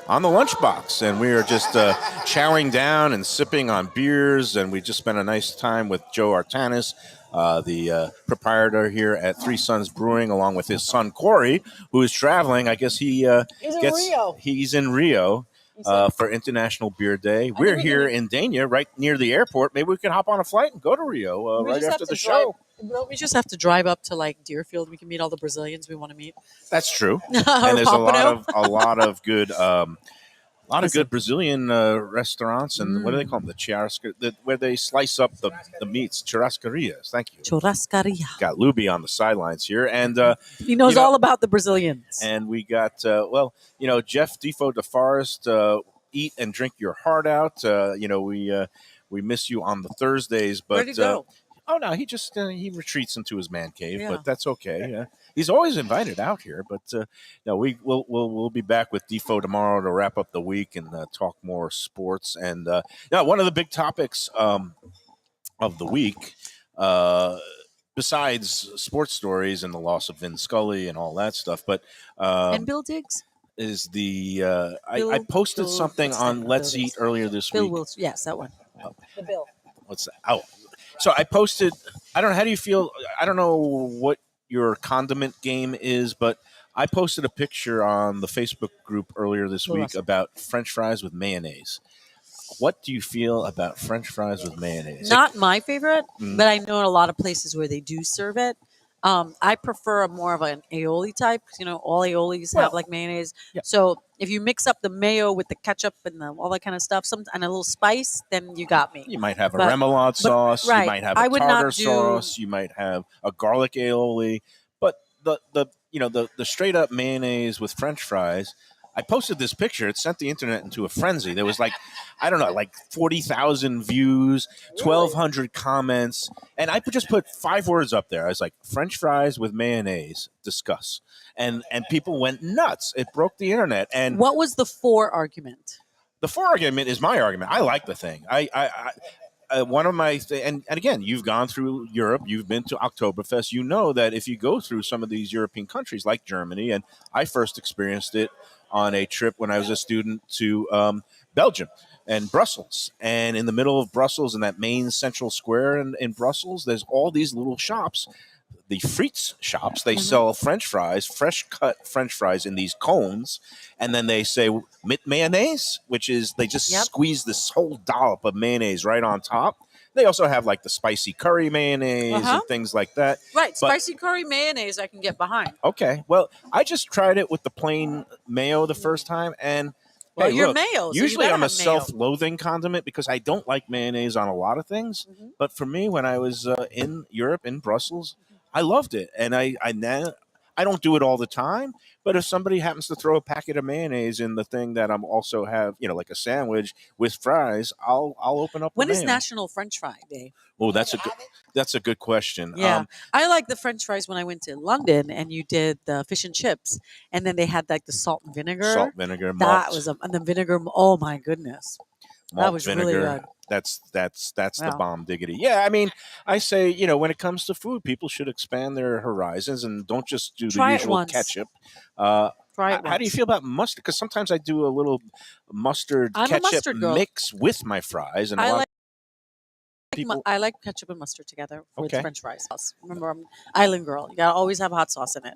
on the Lunchbox, and we are just chowing down and sipping on beers, and we just spent a nice time with Joe Artanis, the proprietor here at Three Sons Brewing, along with his son Corey, who is traveling. I guess he's in Rio for International Beer Day. We're here in Dania, right near the airport. Maybe we can hop on a flight and go to Rio right after the show. No, we just have to drive up to like Deerfield. We can meet all the Brazilians we want to meet. That's true. And there's a lot of good. Good Brazilian restaurants, and what do they call them? The churrasca, where they slice up the meats. Churrascarias. Thank you. Churrascaria. Got Luby on the sidelines here, and he knows all about the Brazilians. And we got Jeff Defo DeForest. Eat and drink your heart out. We miss you on the Thursdays, but where'd he go? Oh no, he just he retreats into his man cave, but that's okay. He's always invited out here, but we'll be back with Defo tomorrow to wrap up the week and talk more sports. And now one of the big topics of the week, besides sports stories and the loss of Vin Scully and all that stuff, but and Bill Diggs is the I posted something on Let's Eat earlier this week. Bill Wilson, yes, that one. The Bill. What's that? Oh. So I posted, I don't know, how do you feel? I don't know what your condiment game is, but I posted a picture on the Facebook group earlier this week about French fries with mayonnaise. What do you feel about French fries with mayonnaise? Not my favorite, but I know in a lot of places where they do serve it. I prefer more of an aioli type. All aiolis have like mayonnaise. Yeah. So if you mix up the mayo with the ketchup and all that kind of stuff, and a little spice, then you got me. You might have a remoulade sauce. Right. You might have a tartar sauce. You might have a garlic aioli. But the straight up mayonnaise with French fries. I posted this picture. It sent the internet into a frenzy. There was like 40,000 views, 1,200 comments. And I just put 5 words up there. I was like, French fries with mayonnaise, discuss. And people went nuts. It broke the internet. And what was the for argument? The for argument is my argument. I like the thing. One of my and again, you've gone through Europe, you've been to Oktoberfest, you know that if you go through some of these European countries like Germany, and I first experienced it on a trip when I was a student to Belgium and Brussels. And in the middle of Brussels, in that main central square in Brussels, there's all these little shops, the frites shops. They sell French fries, fresh cut French fries in these cones. And then they say mit mayonnaise, which is they just squeeze this whole dollop of mayonnaise right on top. They also have like the spicy curry mayonnaise and things like that. Right. Spicy curry mayonnaise I can get behind. Okay. Well, I just tried it with the plain mayo the first time. And well, you're mayo. Usually I'm a self-loathing condiment because I don't like mayonnaise on a lot of things. But for me, when I was in Europe, in Brussels, I loved it. And I I don't do it all the time, but if somebody happens to throw a packet of mayonnaise in the thing that I'm also have, like a sandwich with fries, I'll open up. When the is mayo. National French Fry Day? Oh, that's a good question. Yeah, I like the French fries when I went to London and you did the fish and chips, and then they had like the salt and vinegar. Salt, vinegar, that malt. was and the vinegar. Oh my goodness, Malt, that was vinegar. really good. That's the bomb diggity. Yeah, I mean, I say, when it comes to food, people should expand their horizons and don't just do the usual ketchup. Try it How do you feel about mustard? Because sometimes I do a little mustard ketchup mix with my fries, and I like ketchup and mustard together with French fries. Remember, I'm an island girl. You gotta always have hot sauce in it.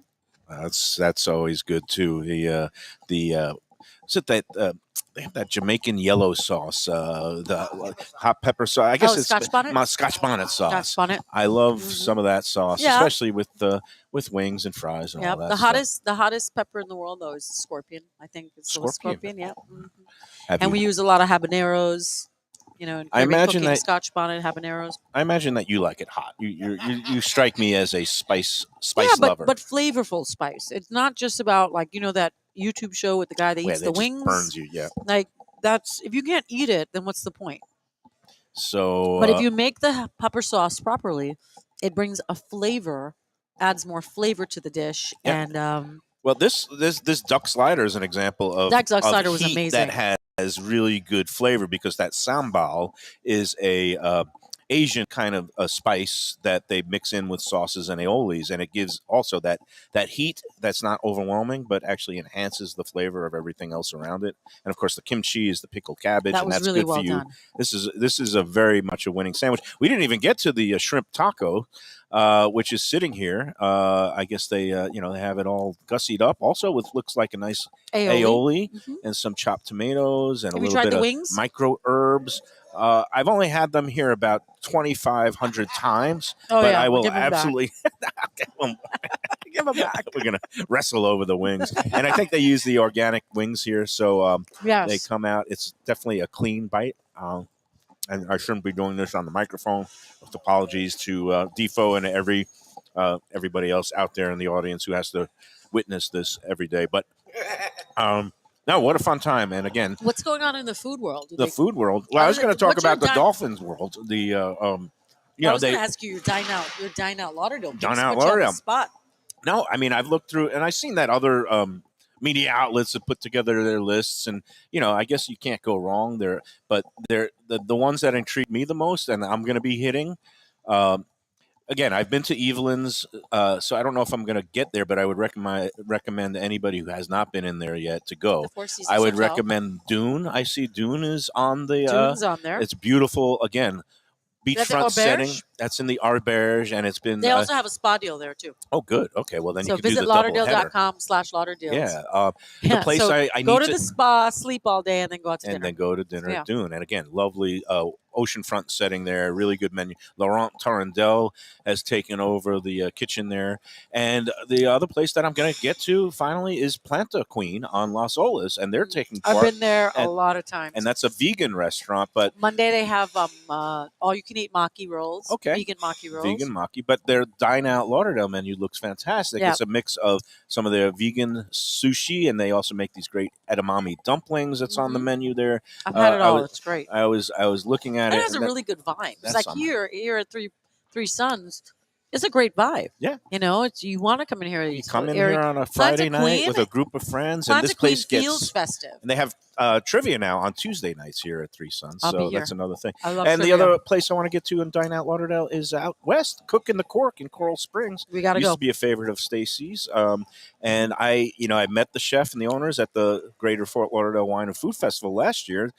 That's always good too. Is it that they have that Jamaican yellow sauce, the hot pepper sauce? I guess it's Scotch bonnet? Scotch bonnet sauce. Scotch bonnet. I love some of that sauce, especially with wings and fries and all that. The hottest pepper in the world though is scorpion. I think it's scorpion. Yeah. Mm-hmm. We use a lot of habaneros. I imagine that Scotch bonnet habaneros. I imagine that you like it hot. You strike me as a spice lover. but flavorful spice. It's not just about that YouTube show with the guy that eats the wings. Burns you, yeah. Like that's if you can't eat it, then what's the point? So, but if you make the pepper sauce properly, it brings a flavor, adds more flavor to the dish, and well, this duck slider is an example of that duck slider was amazing. That has really good flavor because that sambal is a Asian kind of a spice that they mix in with sauces and aiolis, and it gives also that heat that's not overwhelming, but actually enhances the flavor of everything else around it. And of course, the kimchi is the pickled cabbage, and that's really good well for you. Done. This is a very much a winning sandwich. We didn't even get to the shrimp taco, which is sitting here. I guess they they have it all gussied up, also with looks like a nice aioli and some chopped tomatoes and a little bit of wings? micro herbs. I've only had them here about 2,500 times, but I will absolutely give them back. We're gonna wrestle over the wings, and I think they use the organic wings here, so they come out. It's definitely a clean bite, and I shouldn't be doing this on the microphone. With apologies to Defo and everybody else out there in the audience who has to witness this every day, but. No, what a fun time! And again, what's going on in the food world? Food world. Well, I was going to talk about the dolphins world. I was going to ask you, your dine out Lauderdale. Dine out Lauderdale spot. No, I mean I've looked through and I've seen that other media outlets have put together their lists, and I guess you can't go wrong there. But they're the ones that intrigue me the most, and I'm going to be hitting. Again, I've been to Evelyn's, so I don't know if I'm going to get there, but I would recommend anybody who has not been in there yet to go. I would recommend Dune. I see Dune is on the. Dune's on there. It's beautiful. Again, beachfront setting. That's in the Auberge, and it's been. They also have a spa deal there too. Oh, good. Okay, well then you can visit do the Lauderdale.com/Lauderdale. Yeah, the place I go need to the spa, sleep all day, and then go out to dinner. And then go to dinner at Dune. And again, lovely oceanfront setting there. Really good menu. Laurent Tarandel has taken over the kitchen there. And the other place that I'm going to get to finally is Planta Queen on Las Olas, and they're taking part. I've been there a lot of times. And that's a vegan restaurant, but Monday they have all you can eat maki rolls. Okay. Vegan maki rolls. Vegan maki, but their Dine Out Lauderdale menu looks fantastic. Yeah. It's a mix of some of their vegan sushi, and they also make these great edamame dumplings that's on the menu there. I've had it all. It's great. I was looking at it. It has a really good vibe. It's like here at Three Sons. It's a great vibe. Yeah. You want to come in here. You come in here on a Friday night with a group of friends, and this place feels festive. And they have trivia now on Tuesday nights here at Three Sons. So that's another thing. I love and trivia. The other place I want to get to in Dine Out Lauderdale is out west, Cook in the Cork in Coral Springs. We got to go. Used to be a favorite of Stacy's. And I met the chef and the owners at the Greater Fort Lauderdale Wine and Food Festival last year,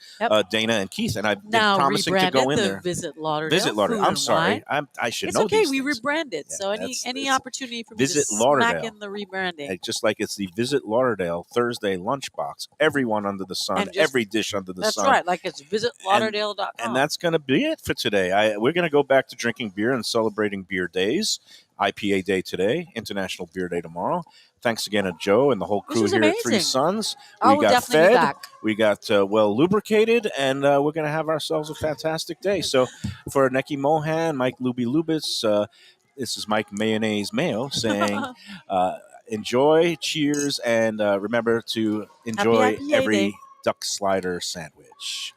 Dana and Keith, and I've been promising to go in there. Visit Lauderdale. I'm sorry. I should know okay. these We things. rebranded. Yeah, so any opportunity for me to Lauderdale. smack in the rebranding. Just like it's the Visit Lauderdale Thursday Lunchbox. Everyone under the sun, every dish under the sun. That's right. Like it's visitlauderdale.com. And that's going to be it for today. We're going to go back to drinking beer and celebrating beer days. IPA Day today, International Beer Day tomorrow. Thanks again to Joe and the whole crew here at Three Sons. We got fed, we got well lubricated, and we're going to have ourselves a fantastic day. So for Neki Mohan, Mike Luby Lubitz, this is Mike Mayonnaise Mayo saying enjoy, cheers, and remember to enjoy happy yay every day. duck slider sandwich.